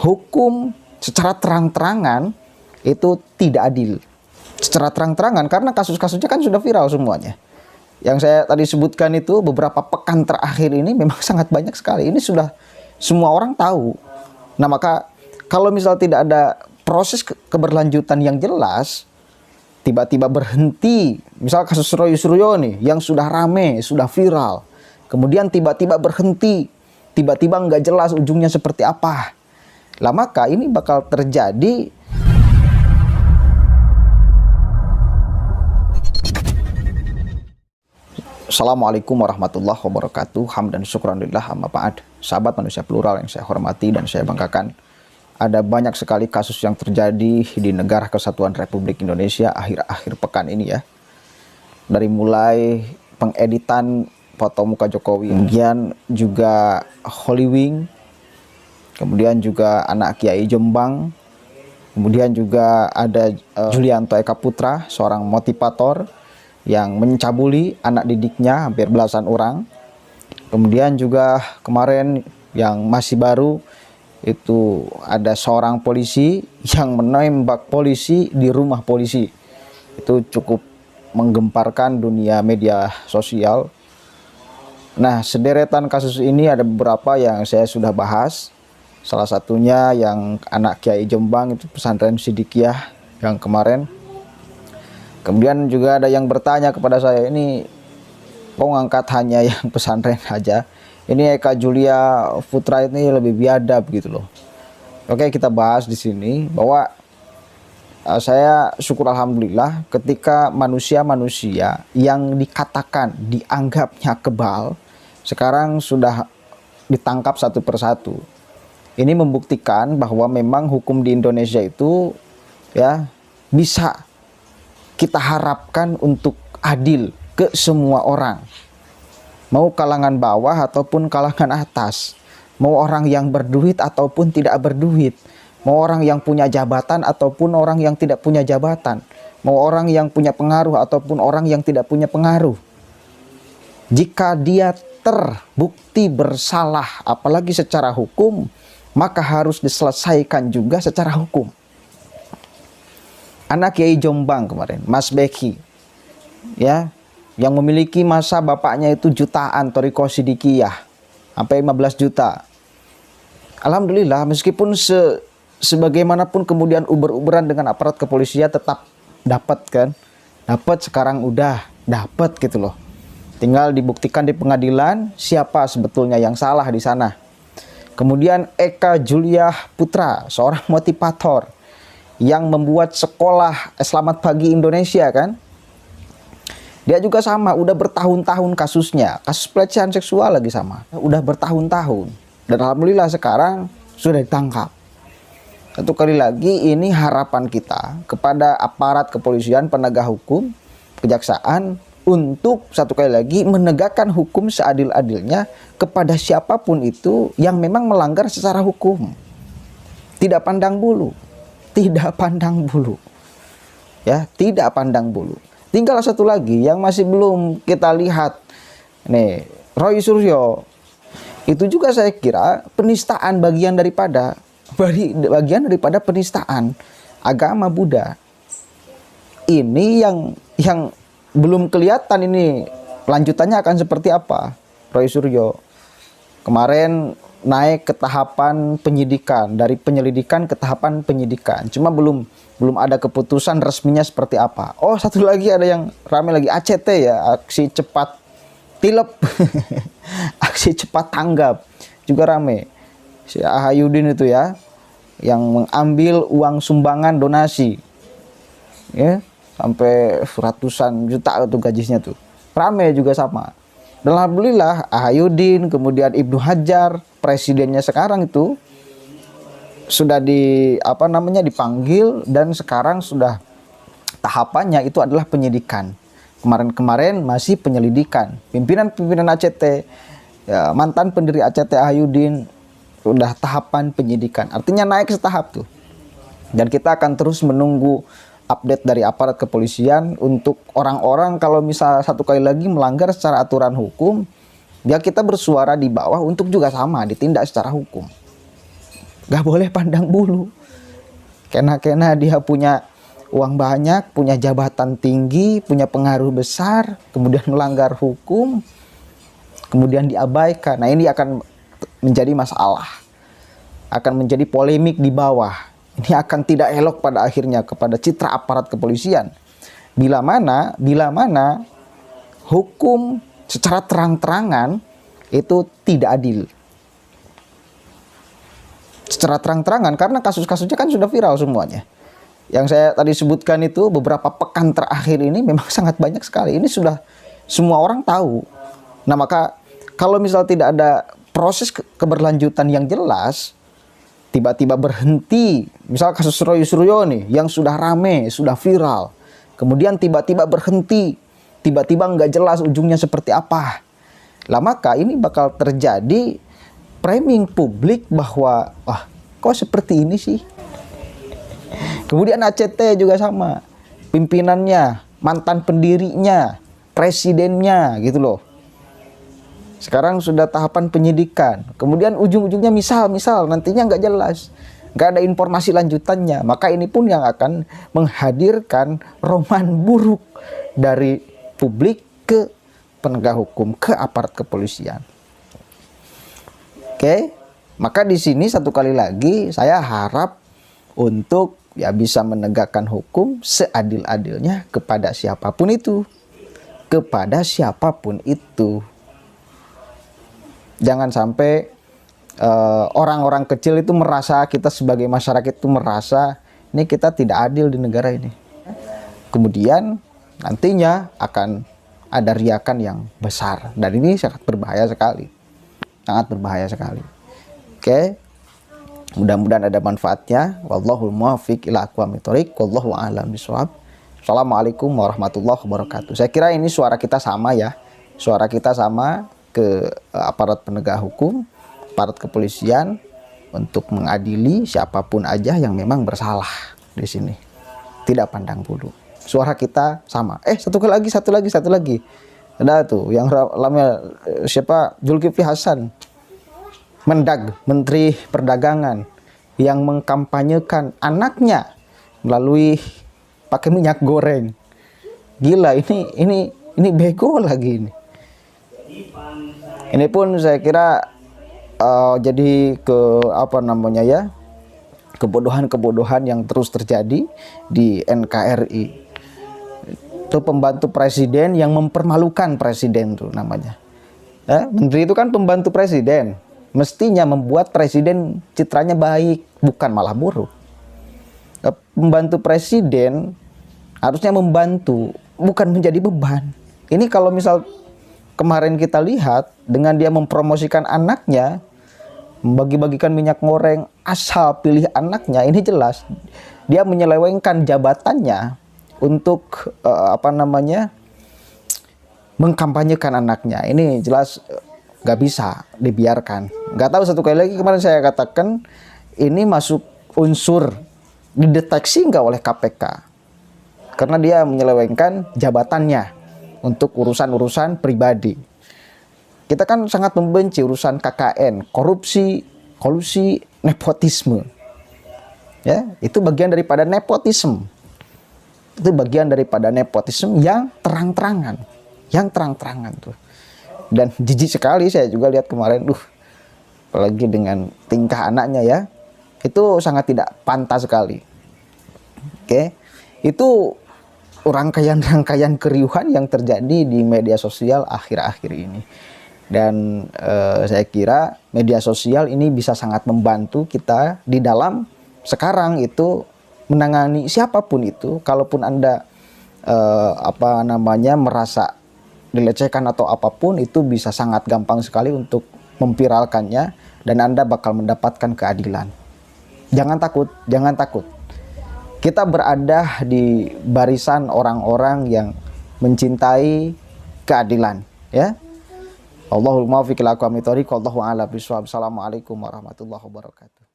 hukum secara terang-terangan itu tidak adil. Secara terang-terangan karena kasus-kasusnya kan sudah viral semuanya. Yang saya tadi sebutkan itu beberapa pekan terakhir ini memang sangat banyak sekali. Ini sudah semua orang tahu. Nah, maka kalau misal tidak ada proses keberlanjutan yang jelas, tiba-tiba berhenti, misal kasus Roy Suryo nih yang sudah rame, sudah viral, kemudian tiba-tiba berhenti, tiba-tiba nggak jelas ujungnya seperti apa. Lah maka ini bakal terjadi Assalamualaikum warahmatullahi wabarakatuh. Hamdan syukran lillah amma ba'd. Sahabat manusia plural yang saya hormati dan saya banggakan, ada banyak sekali kasus yang terjadi di Negara Kesatuan Republik Indonesia akhir-akhir pekan ini ya. Dari mulai pengeditan foto muka Jokowi, kemudian juga Holy Wing, kemudian juga anak Kiai Jombang, kemudian juga ada Julianto Eka Putra, seorang motivator yang mencabuli anak didiknya hampir belasan orang. Kemudian juga kemarin yang masih baru itu ada seorang polisi yang menembak polisi di rumah polisi. Itu cukup menggemparkan dunia media sosial. Nah, sederetan kasus ini ada beberapa yang saya sudah bahas. Salah satunya yang anak Kiai Jombang itu pesantren Sidikiyah yang kemarin. Kemudian juga ada yang bertanya kepada saya, ini kok ngangkat hanya yang pesantren aja? Ini Eka Julia Putra ini lebih biadab gitu loh. Oke, kita bahas di sini bahwa saya syukur alhamdulillah ketika manusia-manusia yang dikatakan dianggapnya kebal sekarang sudah ditangkap satu persatu. Ini membuktikan bahwa memang hukum di Indonesia itu ya bisa kita harapkan untuk adil ke semua orang. Mau kalangan bawah ataupun kalangan atas. Mau orang yang berduit ataupun tidak berduit. Mau orang yang punya jabatan ataupun orang yang tidak punya jabatan. Mau orang yang punya pengaruh ataupun orang yang tidak punya pengaruh. Jika dia terbukti bersalah, apalagi secara hukum, maka harus diselesaikan juga secara hukum. Anak Kiai Jombang kemarin, Mas Beki, ya, yang memiliki masa bapaknya itu jutaan, Thoriko Sidikiyah, sampai 15 juta. Alhamdulillah, meskipun sebagaimanapun kemudian uber-uberan dengan aparat kepolisian tetap dapat kan, dapat sekarang udah dapat gitu loh. Tinggal dibuktikan di pengadilan siapa sebetulnya yang salah di sana. Kemudian Eka Julia Putra, seorang motivator yang membuat sekolah Selamat Pagi Indonesia kan. Dia juga sama, udah bertahun-tahun kasusnya. Kasus pelecehan seksual lagi sama. Udah bertahun-tahun. Dan alhamdulillah sekarang sudah ditangkap. Satu kali lagi ini harapan kita kepada aparat kepolisian, penegak hukum, kejaksaan untuk satu kali lagi menegakkan hukum seadil-adilnya kepada siapapun itu yang memang melanggar secara hukum. Tidak pandang bulu. Tidak pandang bulu. Ya, tidak pandang bulu. Tinggal satu lagi yang masih belum kita lihat. Nih, Roy Suryo. Itu juga saya kira penistaan bagian daripada penistaan agama Buddha. Ini yang belum kelihatan ini lanjutannya akan seperti apa. Roy Suryo kemarin naik ke tahapan penyidikan, dari penyelidikan ke tahapan penyidikan. Cuma belum ada keputusan resminya seperti apa. Oh, satu lagi ada yang ramai lagi, ACT ya, aksi cepat tilep. Aksi cepat tanggap juga rame. Si Ahayudin itu ya, yang mengambil uang sumbangan donasi. Ya, sampai ratusan juta itu gajinya tuh. Rame juga sama. Dan alhamdulillah Ahayudin, kemudian Ibnu Hajar, presidennya sekarang itu sudah dipanggil dan sekarang sudah tahapannya itu adalah penyidikan. Kemarin masih penyelidikan. Pimpinan ACT, ya, mantan pendiri ACT Ahayudin sudah tahapan penyidikan. Artinya naik setahap tuh. Dan kita akan terus menunggu update dari aparat kepolisian untuk orang-orang kalau misal satu kali lagi melanggar secara aturan hukum, ya kita bersuara di bawah untuk juga sama ditindak secara hukum. Gak boleh pandang bulu. Kena-kena dia punya uang banyak, punya jabatan tinggi, punya pengaruh besar, kemudian melanggar hukum, kemudian diabaikan. Nah, ini akan menjadi masalah, akan menjadi polemik di bawah. Ini akan tidak elok pada akhirnya kepada citra aparat kepolisian. Bila mana hukum secara terang-terangan itu tidak adil. Secara terang-terangan, karena kasus-kasusnya kan sudah viral semuanya. Yang saya tadi sebutkan itu beberapa pekan terakhir ini memang sangat banyak sekali. Ini sudah semua orang tahu. Nah, maka kalau misal tidak ada proses keberlanjutan yang jelas, tiba-tiba berhenti, misal kasus Roy Suryo nih yang sudah rame, sudah viral, kemudian tiba-tiba berhenti, tiba-tiba nggak jelas ujungnya seperti apa. Lah, maka ini bakal terjadi framing publik bahwa wah, kok seperti ini sih. Kemudian ACT juga sama, pimpinannya, mantan pendirinya, presidennya gitu loh. Sekarang sudah tahapan penyidikan, kemudian ujung-ujungnya misal nantinya nggak jelas, nggak ada informasi lanjutannya. Maka ini pun yang akan menghadirkan roman buruk dari publik ke penegak hukum, ke aparat kepolisian. Oke, maka di sini satu kali lagi saya harap untuk ya bisa menegakkan hukum seadil-adilnya kepada siapapun itu. Kepada siapapun itu. Jangan sampai orang-orang kecil itu merasa, kita sebagai masyarakat itu merasa ini kita tidak adil di negara ini. Kemudian nantinya akan ada riakan yang besar. Dan ini sangat berbahaya sekali. Sangat berbahaya sekali. Oke. Mudah-mudahan ada manfaatnya. Wallahul muwaffiq ila aqwamit thoriq. Wallahu a'lam bishawab. Assalamualaikum warahmatullahi wabarakatuh. Saya kira ini suara kita sama ya. Suara kita sama ke aparat penegak hukum, aparat kepolisian untuk mengadili siapapun aja yang memang bersalah di sini. Tidak pandang bulu. Suara kita sama. Satu lagi. Ada tuh yang lama siapa? Zulkifli Hasan, Mendag, Menteri Perdagangan, yang mengkampanyekan anaknya melalui pakai minyak goreng. Gila, ini bego lagi ini. Ini pun saya kira jadi kebodohan yang terus terjadi di NKRI. Itu pembantu presiden yang mempermalukan presiden tuh namanya. Menteri itu kan pembantu presiden, mestinya membuat presiden citranya baik, bukan malah buruk. Pembantu presiden harusnya membantu, bukan menjadi beban. Ini kalau misal kemarin kita lihat dengan dia mempromosikan anaknya, membagi-bagikan minyak goreng asal pilih anaknya, ini jelas dia menyelewengkan jabatannya untuk mengkampanyekan anaknya. Ini jelas nggak bisa dibiarkan. Nggak tahu, satu kali lagi kemarin saya katakan ini masuk unsur dideteksi nggak oleh KPK karena dia menyelewengkan jabatannya untuk urusan-urusan pribadi. Kita kan sangat membenci urusan KKN, korupsi, kolusi, nepotisme. Ya, itu bagian daripada nepotisme. Itu bagian daripada nepotisme yang terang-terangan. Yang terang-terangan tuh. Dan jijik sekali saya juga lihat kemarin, apalagi dengan tingkah anaknya ya. Itu sangat tidak pantas sekali. Oke. Itu rangkaian-rangkaian keriuhan yang terjadi di media sosial akhir-akhir ini. Dan saya kira media sosial ini bisa sangat membantu kita di dalam sekarang itu menangani siapapun itu. Kalaupun Anda merasa dilecehkan atau apapun, itu bisa sangat gampang sekali untuk memviralkannya dan Anda bakal mendapatkan keadilan. Jangan takut. Kita berada di barisan orang-orang yang mencintai keadilan, ya. Allahul muwaffiq ila aqwamit thoriq. Wallahu a'lam bishawab. Assalamualaikum warahmatullahi wabarakatuh.